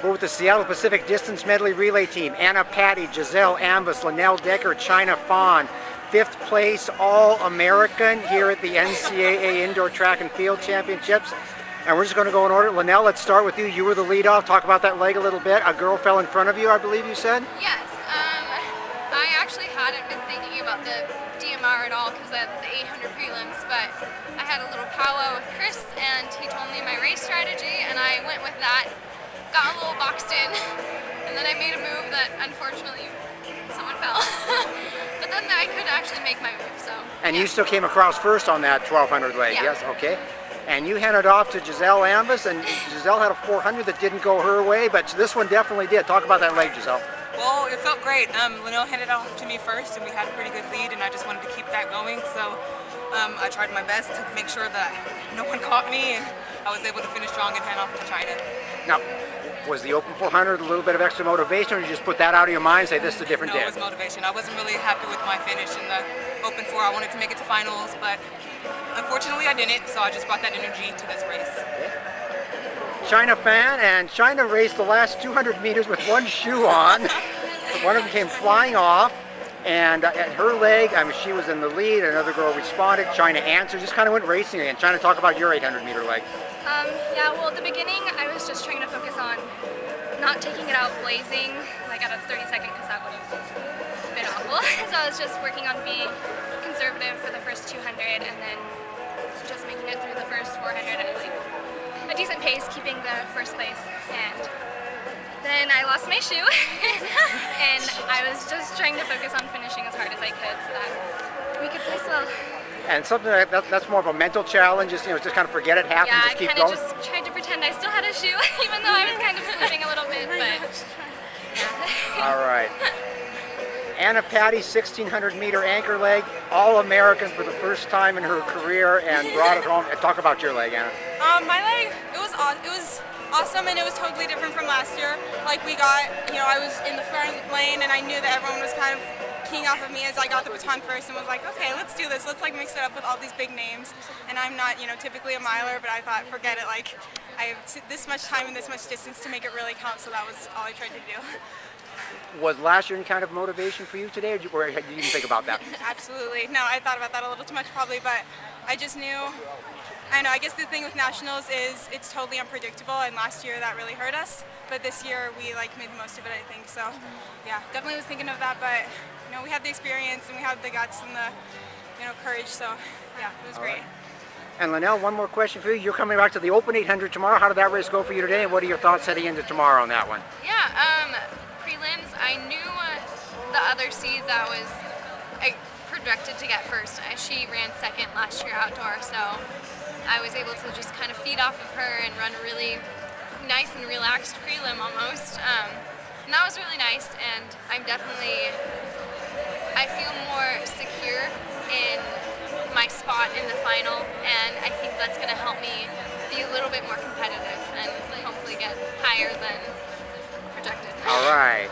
We're with the Seattle Pacific Distance Medley Relay Team. Anna Patti, Jahzelle Ambus, Lynelle, Chynna Phan. 5th place All-American here at the NCAA Indoor Track and Field Championships. And we're just going to go in order. Lynelle, let's start with you. You were the lead-off. Talk about that leg a little bit. A girl fell in front of you, I believe you said? Yes. I actually hadn't been thinking about the DMR at all because of the 800 prelims, but I had a little powwow with Chris, and he told me my race strategy, and I went with that. Got a little boxed in, and then I made a move that unfortunately someone fell. But then I could actually make my move, so. And you still came across first on that 1200 leg, yeah. Yes, okay. And you handed off to Jahzelle Ambus, and Jahzelle had a 400 that didn't go her way, but this one definitely did. Talk about that leg, Jahzelle. Well, it felt great. Lynelle handed off to me first, and we had a pretty good lead, and I just wanted to keep that going, so I tried my best to make sure that no one caught me, and I was able to finish strong and hand off to Chynna. Now, was the Open 400 a little bit of extra motivation, or you just put that out of your mind and say this is a different day? No, it was motivation. I wasn't really happy with my finish in the Open 4. I wanted to make it to finals, but unfortunately I didn't, so I just brought that energy to this race. Okay. Chynna Phan, and Chynna raced the last 200 meters with one shoe on. One of them came flying off, and at her leg, I mean, she was in the lead, another girl responded, Chynna answered, just kind of went racing again. Chynna, talk about your 800 meter leg. Yeah, well, at the beginning, I was just trying to focus on not taking it out blazing, like at a 30-second, because that would have been awful. So I was just working on being conservative for the first 200, and then just making it through the first 400 at like a decent pace, keeping the first place. And then I lost my shoe, and I was just trying to focus on finishing as hard as I could so that we could place well. And something that's more of a mental challenge, just just kind of forget it happened, yeah, just keep going. going. Yeah, I kind of just tried to pretend I still had a shoe, even though I was kind of slipping a little bit, but yeah. All right. Anna Patti, 1600 meter anchor leg, All-American for the first time in her career, and brought it home. Talk about your leg, Anna. My leg, it was awesome, and it was totally different from last year. Like we got, I was in the front lane, and I knew that everyone was kind of keying off of me as I got the baton first, and was like, okay, let's do this. Let's like mix it up with all these big names. And I'm not, typically a miler, but I thought, forget it. Like I have this much time and this much distance to make it really count. So that was all I tried to do. Was last year any kind of motivation for you today, or did you even think about that? Absolutely. No, I thought about that a little too much probably, but I just knew. I guess the thing with nationals is it's totally unpredictable, and last year that really hurt us. But this year we made the most of it, I think. So yeah, definitely was thinking of that, but we had the experience and we had the guts and the courage. So yeah, it was great. Right. And Lynelle, one more question for you. You're coming back to the Open 800 tomorrow. How did that race go for you today, and what are your thoughts heading into tomorrow on that one? Yeah, prelims, I knew the other seed that was projected to get first. She ran second last year outdoor, so I was able to just kind of feed off of her and run a really nice and relaxed prelim almost. And that was really nice, and I feel more secure in my spot in the final, and I think that's going to help me be a little bit more competitive and hopefully get higher than projected. All right.